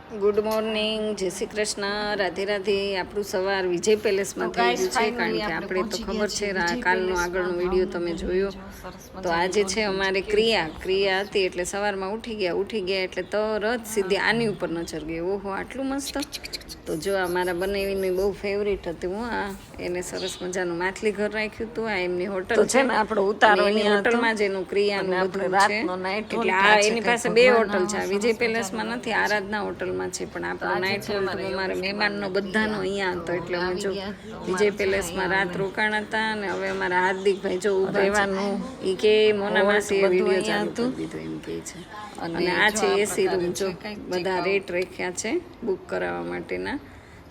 Good morning, જય શ્રી કૃષ્ણ, રાધે રાધે. આપણું સવાર વિજય પેલેસમાં થઈ ગયું છે, કારણ કે આપણે તો ખબર છે કાલનો આગળનો વિડીયો તમે જોયો. તો આજે છે અમારે ક્રિયા હતી, એટલે સવારમાં ઉઠી ગયા એટલે તરત સીધી આની ઉપર નજર ગઈ. ઓહો, આટલું મસ્ત! તો જો આ મારા બનાવીને બહુ ફેવરિટ હતું. હું એને સરસ મજાનું માછલી ઘર રાખ્યું હતું. આ એમની હોટલ છે ને, આપણે ઉતારો એની હોટલમાં જ એનું ક્રિયાનું બધું છે. એટલે આ એની પાસે બે હોટલ છે, આ વિજય પેલેસમાં નથી, આરાધના હોટલમાં છે. પણ આપણો નાઇટ હોલ તો અમારા મહેમાનનો બધાનો અહીંયા હતો, એટલે અમે જો વિજય પેલેસમાં રાત રોકાણ હતા. અને હવે અમારા હાર્દિકભાઈ જો રહેવાનું એ કે મોના માસી એ વિડીયો ચાલુ કરી દીધો એમ કે છે. અને આ છે એસી રૂમ, જો બધા રેટ રાખ્યા છે બુક કરાવવા માટેના.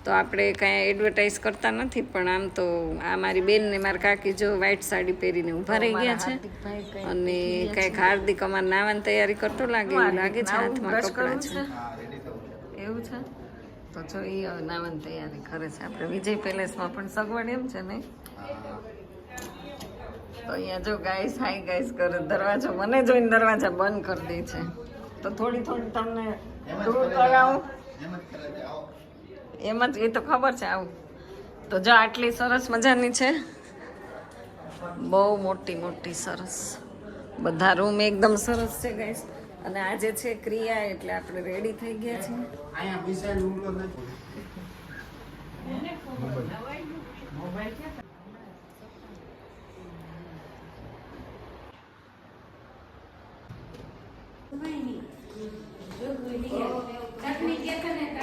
તો આપણે કાંઈ એડવર્ટાઇઝ કરતા નથી, પણ આમ તો આ મારી બેન ને મારા કાકી જો વ્હાઈટ સાડી પહેરીને ઊભા રહી ગયા છે. અને કાંઈક હાર્દિક અમારે નાવાની તૈયારી કરતો લાગે એવું લાગે છે, હાથમાં કપડાં છે એવું છે. તો જો એ નાવાની તૈયારી કરે છે. આપણે વિજય પેલેસમાં પણ સગવડ એમ છે ને. તો અહીંયા જો ગાઈસ હાઈ ગાઈસ કરે, દરવાજો મને જોઈને દરવાજા બંધ કરી દે છે. તો થોડી તમને દૂર કરાવું એમ જ, એ તો ખબર છે આવું. તો જો આટલી સરસ મજાની છે, બહુ મોટી સરસ, બધા રૂમ એકદમ સરસ છે ગાઈસ. અને આજે છે ક્રિયા, એટલે આપણે રેડી થઈ ગયા છીએ.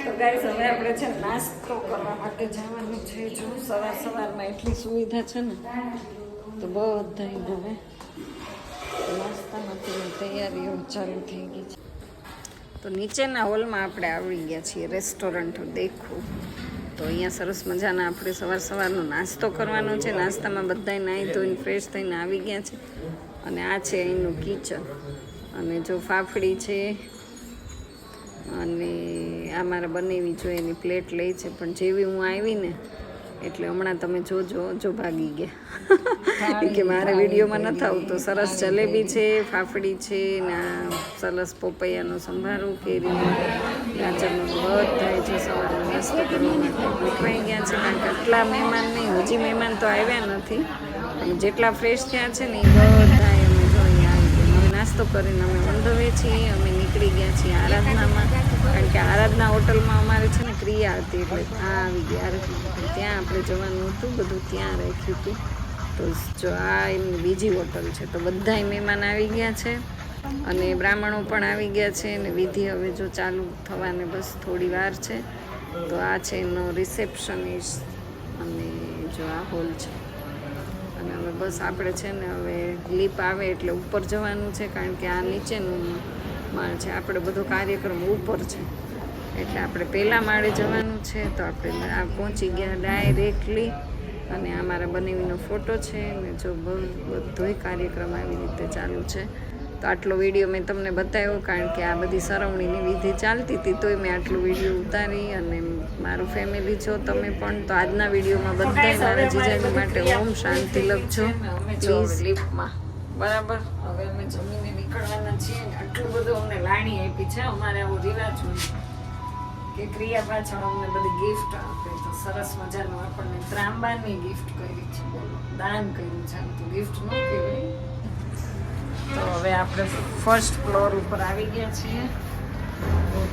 તો ગાઈસ હવે આપણે છે નાસ્તો કરવા માટે જવાનું છે. જો સવારમાં એટલી સુવિધા છે ને, તો બધા હવે નાસ્તાની તૈયારીઓ ચાલુ થઈ ગઈ છે. તો નીચેના હોલમાં આપણે આવી ગયા છીએ, રેસ્ટોરન્ટ દેખો. તો અહીંયા સરસ મજાના આપણે સવારનો નાસ્તો કરવાનો છે. નાસ્તામાં બધા નાહી ધોઈને ફ્રેશ થઈને આવી ગયા છે. અને આ છે અહીંનું કિચન. અને જો ફાફડી છે, અને આ મારા બનેવી જો એની પ્લેટ લઈ છે. પણ જેવી હું આવી ને એટલે હમણાં તમે જો ભાગી ગયા કે મારે વિડીયોમાં નથી આવતું. સરસ જલેબી છે, ફાફડી છે, ને આ સરસ પોપૈયાનો સંભારો, કેરી, ગાજરનો બધા છે. સવારનો નાસ્તો કરવા માટે ગોઠવાઈ ગયા છે, કારણ કે આટલા મહેમાન નહીં, હજી મહેમાન તો આવ્યા નથી. અને જેટલા ફ્રેશ થયા છે ને એ બધા અમે જો અહીંયા આવી ગયા. હવે નાસ્તો કરીને અમે ઓંધવે છીએ, અમે નીકળી ગયા છીએ આરાધનામાં, કારણ કે આરાધના હોટલમાં અમારે છે ને ક્રિયા હતી, એટલે આ આવી ગયા. ત્યાં આપણે જવાનું હતું, બધું ત્યાં રાખ્યું હતું. તો જો આ એમની બીજી હોટલ છે. તો બધાય મહેમાન આવી ગયા છે, અને બ્રાહ્મણો પણ આવી ગયા છે. અને વિધિ હવે જો ચાલુ થવાને બસ થોડી વાર છે. તો આ છે એનો રિસેપ્શનિસ્ટ, અને જો આ હોલ છે. અને હવે બસ આપણે છે ને હવે લીપ આવે એટલે ઉપર જવાનું છે, કારણ કે આ નીચેનું માળ છે. આપણે બધો કાર્યક્રમ ઉપર છે, એટલે આપણે પહેલા માળે જવાનું છે. તો આપણે આ પહોંચી ગયા ડાયરેક્ટલી. અને આ મારા બનેવીનો ફોટો છે, ને જો બધોય કાર્યક્રમ આવી રીતે ચાલુ છે. તો આટલો વિડીયો મેં તમને બતાવ્યો, કારણ કે આ બધી સરવણીની વિધિ ચાલતી હતી, તોય મેં આટલો વિડીયો ઉતારી. અને મારું ફેમિલી છો તમે પણ, તો આજના વિડીયોમાં બધા મારા જીજાજી માટે ઓમ શાંતિ લખજો પ્લીઝ લિફ્ટમાં. બરાબર, હવે અમે જમીને નીકળવાના છીએ. આટલું બધું અમને લાણી આપી છે, અમારે આવું રિવાજ હોય કે ક્રિયા પાછળ અમને બધી ગિફ્ટ આપે. તો સરસ મજાનું આપણને ત્રાંબાની ગિફ્ટ કરી છે, બોલો, દાન કર્યું છે. આમ તો ગિફ્ટ ન કહેવાય. તો હવે આપણે ફર્સ્ટ ફ્લોર ઉપર આવી ગયા છીએ,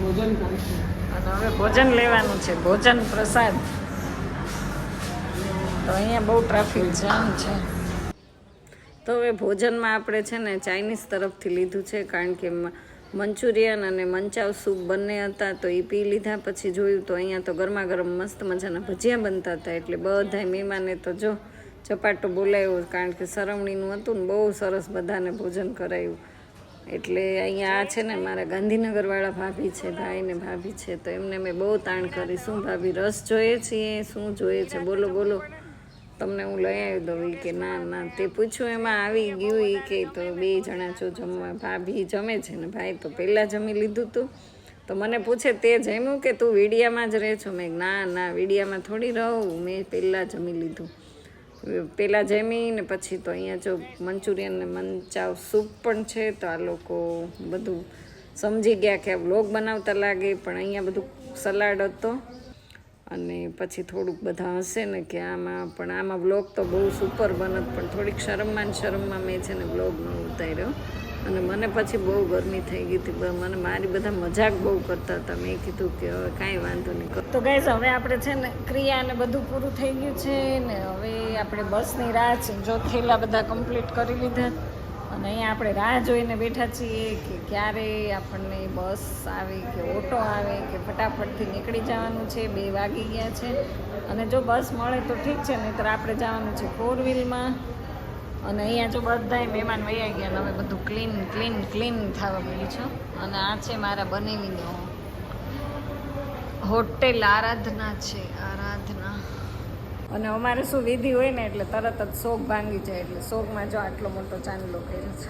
ભોજન કરીશું. અને હવે ભોજન લેવાનું છે, ભોજન પ્રસાદ. તો અહીંયા બહુ ટ્રાફિક જામ છે. તો હવે ભોજનમાં આપણે છે ને ચાઇનીઝ તરફથી લીધું છે, કારણ કે મંચુરિયન અને મંચાવ સૂપ બંને હતા. તો એ પી લીધા પછી જોયું તો અહીંયા તો ગરમા ગરમ મસ્ત મજાના ભજીયા બનતા હતા. એટલે બધા મહેમાને તો જો ચપાટો બોલાવ્યો, કારણ કે સરવણીનું હતું ને, બહુ સરસ બધાને ભોજન કરાયું. એટલે અહીંયા આ છે ને મારા ગાંધીનગરવાળા ભાભી છે, ભાઈ ને ભાભી છે. તો એમને મેં બહુ તાણ કરી, શું ભાભી રસ જોઈએ છીએ, શું જોઈએ છે, બોલો તમને હું લઈ આવી દઉં. કે ના તે પૂછ્યું એમાં આવી ગયું. એ કે તો 2 જણા છો જમવા, ભાભી જમે છે ને ભાઈ તો પહેલાં જમી લીધું હતું. તો મને પૂછે તે જમ્યું કે તું વીડિયામાં જ રહે છો? મેં ના વીડિયામાં થોડી રહું, મેં પહેલાં જમી લીધું. પહેલાં જમીને પછી તો અહીંયા જો મંચુરિયન ને મંચાવ સૂપ પણ છે. તો આ લોકો બધું સમજી ગયા કે વ્લોગ બનાવતા લાગે, પણ અહીંયા બધું સલાડ હતો અને પછી થોડુંક બધા હશે ને કે આમાં વ્લોગ તો બહુ સુપર બનત, પણ થોડીક શરમમાં મેં છે ને વ્લોગ ન ઉતાર્યો અને મને પછી બહુ ગરમી થઈ ગઈ હતી. મને મારી બધા મજાક બહુ કરતા હતા. મેં કીધું કે હવે કાંઈ વાંધો નહીં. તો ગાઈસ હવે આપણે છે ને ક્રિયા ને બધું પૂરું થઈ ગયું છે ને હવે આપણે બસની રાહ છે. જો થેલા બધા કમ્પ્લીટ કરી લીધા અને અહીંયા આપણે રાહ જોઈને બેઠા છીએ કે ક્યારે આપણને બસ આવે કે ઓટો આવે કે ફટાફટથી નીકળી જવાનું છે. 2 વાગી ગયા છે અને જો બસ મળે તો ઠીક છે, નહીંતર આપણે જવાનું છે 4 વ્હીલમાં. અને અહીંયા જો બધાય મહેમાન વયા ગયા અને હવે બધું ક્લીન થવા મળ્યું છે. અને આ છે મારા બનેવીનો હોટેલ આરાધના છે, આરાધના. અને અમારે શું વિધિ હોય ને એટલે તરત જ શોક ભાંગી જાય. એટલે શોકમાં જો આટલો મોટો ચાંદલો કર્યો છે.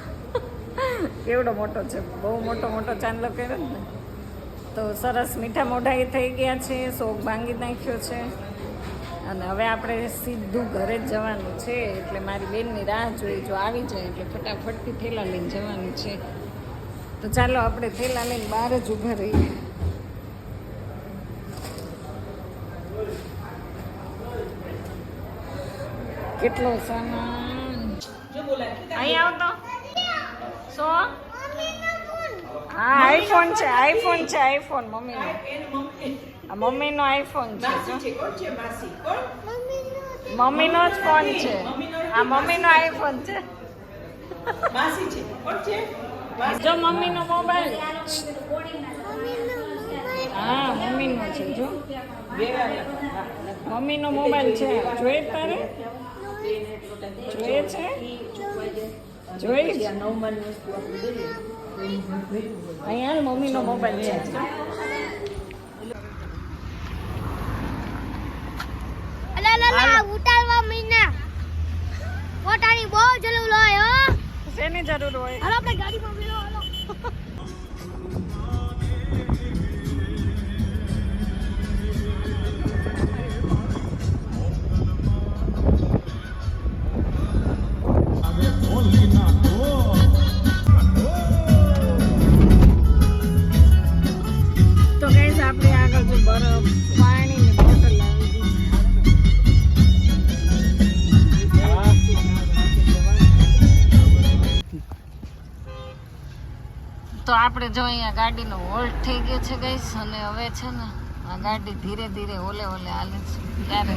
કેવડો મોટો છે, બહુ મોટો ચાંદલો કર્યો ને. તો સરસ મીઠા મોઢાઈ થઈ ગયા છે, શોક ભાંગી નાખ્યો છે અને હવે આપણે સીધું ઘરે જ જવાનું છે. એટલે મારી બેનની રાહ જોઈ, જો આવી જાય એટલે ફટાફટથી થેલા લઈને જવાનું છે. તો ચાલો આપણે થેલા લઈને બહાર જ ઊભા રહીએ. કેટલો સામાન અહીં આવતો સો હા આઈફોન છે મમ્મીનો આઈફોન છે. મમ્મીનો જ ફોન છે આ, મમ્મીનો આઈફોન છે. જો મમ્મીનો મોબાઈલ, હા મમ્મીનો છે. જો મમ્મીનો મોબાઈલ છે, જોઈ તારે જોઈએ છે, જોઈ અહીંયા મમ્મીનો મોબાઈલ છે. ઉતારવા મહિના ફોટાની બહુ જરૂર હોય. શેની જરૂર હોય? હાલો આપણે ગાડીમાં બેસો. હાલો તો ગાઈસ આપણે આગળ જો બરફ પાણીની બોટલ લાવી તો આપણે જો અહીંયા ગાડીનો હોલ્ટ થઈ ગયો છે ગાઈસ. અને હવે છે ને આ ગાડી ધીરે ધીરે ઓલે હાલે છે. ત્યારે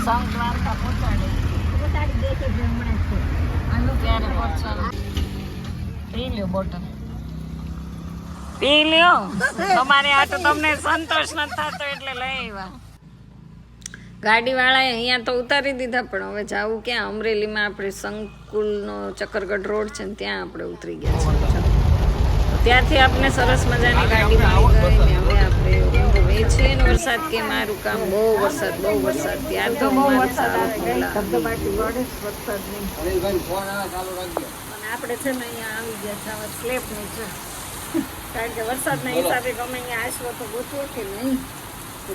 સંક્રાંતા પહોંચાડી દે છે હમણાં છે ત્યારે પહોંચવાનું. પી લ્યો બોટલ, પી લ્યો. તમારે આ તો તમને સંતોષ નથી થતો એટલે લઈ આવ્યા. ગાડીવાળાએ અહીંયા તો ઉતારી દીધા, પણ હવે જાવું ક્યાં? અમરેલીમાં આપણે સંકુલનો ચક્કરગઢ રોડ છે ને ત્યાં આપણે ઉતરી ગયા છે. ત્યાંથી આપણે સરસ મજાની ગાડી મળી ગઈ ને હવે આપણે ઊંઘ વેચીએ ને. વરસાદ કે મારું કામ બહુ વરસાદ ત્યાં તો આપણે છે ને અહીંયા આવી ગયા છે સ્લેપ નીચે, કારણ કે વરસાદના હિસાબે ગમે અહીંયા આશરો તો ગોતવો કે નહીં.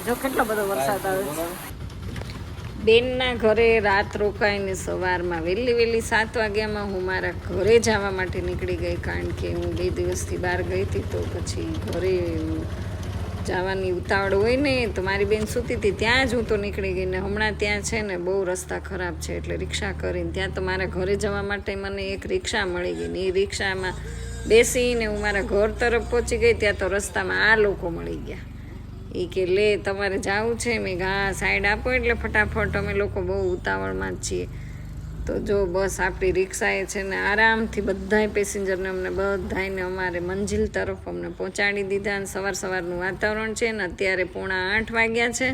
જો કેટલો બધો વરસાદ આવે છે. બેનના ઘરે રાત રોકાઈને સવારમાં વહેલી 7 વાગ્યામાં હું મારા ઘરે જવા માટે નીકળી ગઈ, કારણ કે હું 2 દિવસથી બહાર ગઈ હતી. તો પછી ઘરે જવાની ઉતાવળ હોય ને, તો મારી બેન સૂતી હતી ત્યાં જ હું તો નીકળી ગઈ. ને હમણાં ત્યાં છે ને બહુ રસ્તા ખરાબ છે, એટલે રિક્ષા કરીને ત્યાં તો મારા ઘરે જવા માટે મને એક રિક્ષા મળી ગઈ ને એ રિક્ષામાં બેસીને હું મારા ઘર તરફ પહોંચી ગઈ. ત્યાં તો રસ્તામાં આ લોકો મળી ગયા. એ કે લે તમારે જવું છે? મેં હા સાઈડ આપો. એટલે ફટાફટ અમે લોકો બહુ ઉતાવળમાં જ છીએ. તો જો બસ આપણી રિક્ષાએ છે ને આરામથી બધાય પેસેન્જરને અમને બધાને અમારે મંજિલ તરફ અમને પહોંચાડી દીધા. અને સવારનું વાતાવરણ છે ને અત્યારે 7:45 વાગ્યા છે.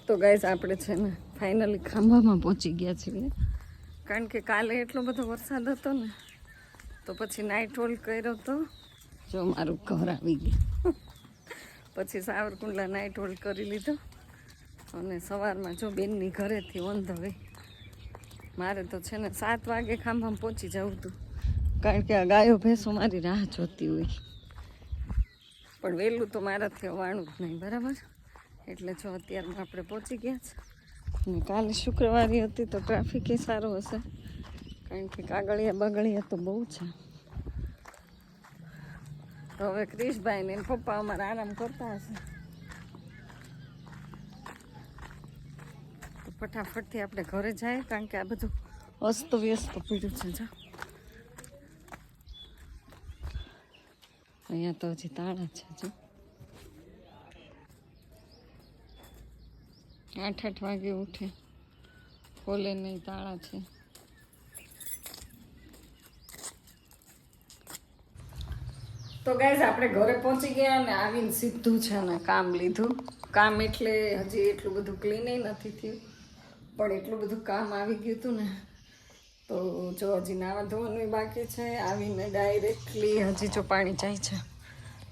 તો ગાઈસ આપણે છે ને ફાઇનલી ખાંભામાં પહોંચી ગયા છીએ, કારણ કે કાલે એટલો બધો વરસાદ હતો ને તો પછી નાઇટ હોલ્ડ કર્યો તો. જો મારું ઘર આવી ગયું. પછી સાવરકુંડલા નાઇટ હોલ્ડ કરી લીધો અને સવારમાં જો બેનની ઘરેથી ઓન ધ વે. મારે તો છે ને 7 વાગે ખાંભામાં પહોંચી જવું હતું, કારણ કે આ ગાયો ભેંસો મારી રાહ જોતી હોય. પણ વહેલું તો મારાથી અવાણું જ નહીં, બરાબર. એટલે જો અત્યારમાં આપણે પહોંચી ગયા છે. અને કાલે શુક્રવારી હતી તો ટ્રાફિક એ સારો હશે, કારણ કે કાગળિયા બગળિયા તો બહુ છે. તો હવે ક્રિશભાઈ ને એના પપ્પા અમારા આરામ કરતા હશે. તો ફટાફટથી આપણે ઘરે જાય, કારણ કે આ બધું અસ્ત વ્યસ્ત પડ્યું છે. જો અહીંયા તો હજી તાળા છે. જો 8 વાગે ઉઠે, ખોલે નહીં, તાળા છે. તો ગાઈઝ આપણે ઘરે પહોંચી ગયા અને આવીને સીધું છે ને કામ લીધું. કામ એટલે હજી એટલું બધું ક્લીન નથી થયું, પણ એટલું બધું કામ આવી ગયું હતું ને. તો જો હજી નાવા ધોવાનું બાકી છે. આવીને ડાયરેક્ટલી હજી જો પાણી જાય છે.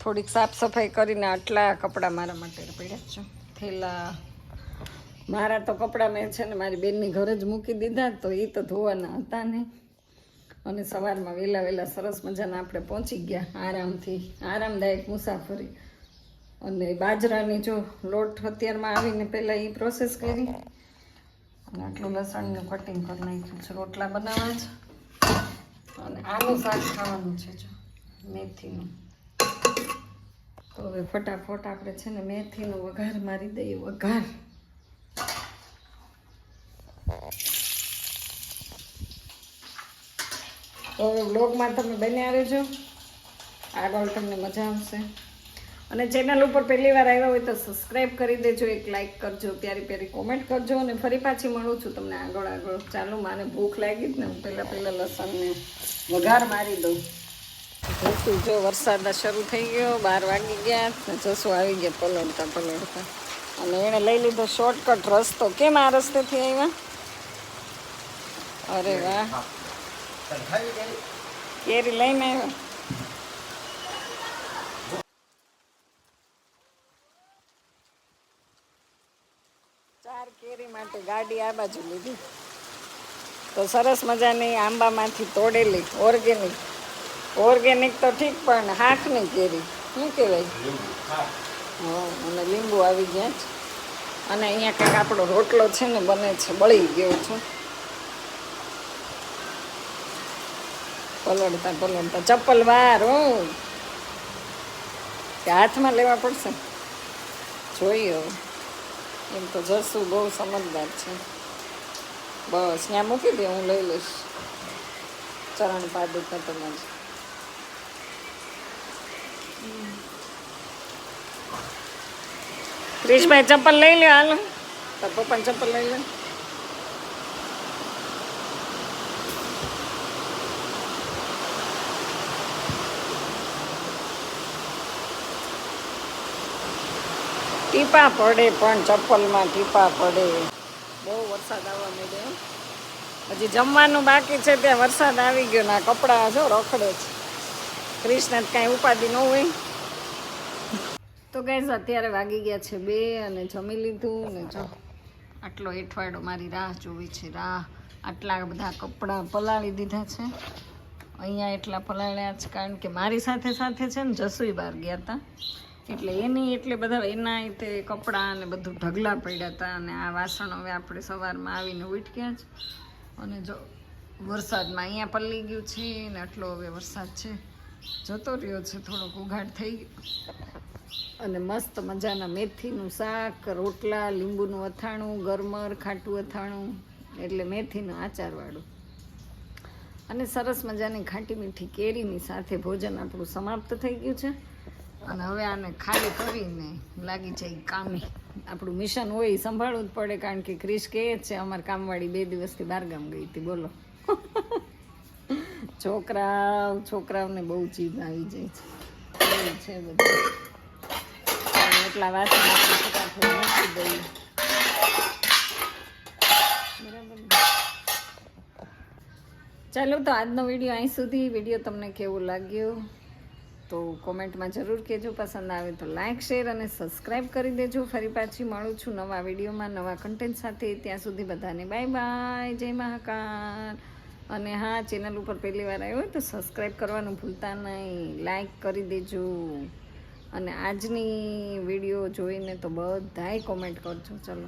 થોડીક સાફ સફાઈ કરીને આટલા કપડાં મારા માટે પડ્યા છે. થેલા મારા તો કપડાં મેં છે ને મારી બેનની ઘરે જ મૂકી દીધા, તો એ તો ધોવાના હતા નહીં. અને સવારમાં વહેલા સરસ મજાના આપણે પહોંચી ગયા આરામથી, આરામદાયક મુસાફરી. અને બાજરાની જો લોટ અત્યારમાં આવીને પહેલાં એ પ્રોસેસ કરી અને આટલું લસણનું કટિંગ કરી નાખ્યું છે. રોટલા બનાવવા છે અને આનું શાક ખાવાનું છે, જો મેથીનું. તો હવે ફટાફટ આપણે છે ને મેથીનો વઘાર મારી દઈએ. વઘાર તો વ્લોગમાં તમે બન્યા રહેજો, આગળ તમને મજા આવશે. અને ચેનલ ઉપર પહેલી વાર આવ્યા હોય તો સબસ્ક્રાઈબ કરી દેજો, એક લાઈક કરજો, પ્યારી કોમેન્ટ કરજો. અને ફરી પાછી મળું છું તમને આગળ. ચાલો, મારે ભૂખ લાગી જ ને, હું પહેલાં લસણને વઘાર મારી દઉં. જોશું, જો વરસાદ શરૂ થઈ ગયો, 12 વાગી ગયા ને જસું આવી ગયા પલળતા. અને એણે લઈ લીધો શોર્ટકટ રસ્તો. કેમ આ રસ્તેથી આવ્યા? અરે વાહ, કેરી લઈને આવ્યા. ચાર કેરી માટે ગાડી આ બાજુ લીધી. તો સરસ મજાની આંબામાંથી તોડેલી ઓર્ગેનિક તો ઠીક, પણ હાથની કેરી શું કહેવાય? હા, અને લીંબુ આવી ગયા છે. અને અહીંયા કંઈક આપણો રોટલો છે ને બને છે, બળી ગયો છે. પલળતા ચપ્પલ બહાર કે હાથમાં લેવા પડશે, જોઈએ. એમ તો જસું બહુ સમજદાર છે. બસ ત્યાં મૂકી દે, હું લઈ લઈશ. ચરણ પાદુકા તમારે. ક્રિશભાઈ ચપ્પલ લઈ લ્યો, હાલો. તાર પપ્પાને ચપ્પલ લઈ લે. ટીપા પડે, પણ ચપ્પલમાં ટીપા પડે. બહુ વરસાદ આવવા માંડ્યો. હજી જમવાનું બાકી છે, ત્યાં વરસાદ આવી ગયો. ના કપડાં જો રખડે છે. ક્રિશને કાંઈ ઉપાધિ ન હોય. તો ગાઈઝ અત્યારે વાગી ગયા છે 2 અને જમી લીધું ને જો આટલો એઠવાડો મારી રાહ જોવી છે. આટલા બધા કપડાં પલાળી દીધા છે. અહીંયા એટલા પલાળ્યા છે કારણ કે મારી સાથે છે ને જસુઈ બહાર ગયા હતા, એટલે બધા એના તે કપડાં ને બધું ઢગલા પડ્યા હતા. અને આ વાસણ હવે આપણે સવારમાં આવીને ઉઠ્યા જ. અને જો વરસાદમાં અહીંયા પલ્લી ગયું છે ને આટલો હવે વરસાદ છે, જતો રહ્યો છે, થોડોક ઉઘાડ થઈ ગયો. અને મસ્ત મજાના મેથીનું શાક, રોટલા, લીંબુનું અથાણું, ગરમર ખાટું અથાણું, એટલે મેથીનું આચારવાળું, અને સરસ મજાની ખાટી મીઠી કેરીની સાથે ભોજન આપણું સમાપ્ત થઈ ગયું છે. અને હવે આને ખાલી કરીને લાગી જાય કામે. આપણું મિશન હોય એ સંભાળવું જ પડે, કારણ કે ક્રિશ કહે છે અમારી કામવાળી 2 દિવસથી બહારગામ ગઈ હતી. બોલો, છોકરાઓને બહુ ચીજ આવી જાય છે બધું. એટલા વાસણ આપણે ફટાફટ મૂકી દઈએ. બરાબર. ચાલો, તો આજનો વિડીયો અહીં સુધી. વિડીયો તમને કેવો લાગ્યો તો કોમેન્ટમાં જરૂર કહેજો. પસંદ આવે તો લાઇક, શેર અને સબસ્ક્રાઈબ કરી દેજો. ફરી પાછી મળું છું નવા વિડીયોમાં, નવા કન્ટેન્ટ સાથે. ત્યાં સુધી બધાને બાય બાય, જય મહાકાલ. અને હા, ચેનલ ઉપર પહેલી વાર આવ્યો હોય તો સબસ્ક્રાઈબ કરવાનું ભૂલતા નહીં, લાઈક કરી દેજો. અને આજની વિડીયો જોઈને તો બધાય કોમેન્ટ કરજો. ચલો.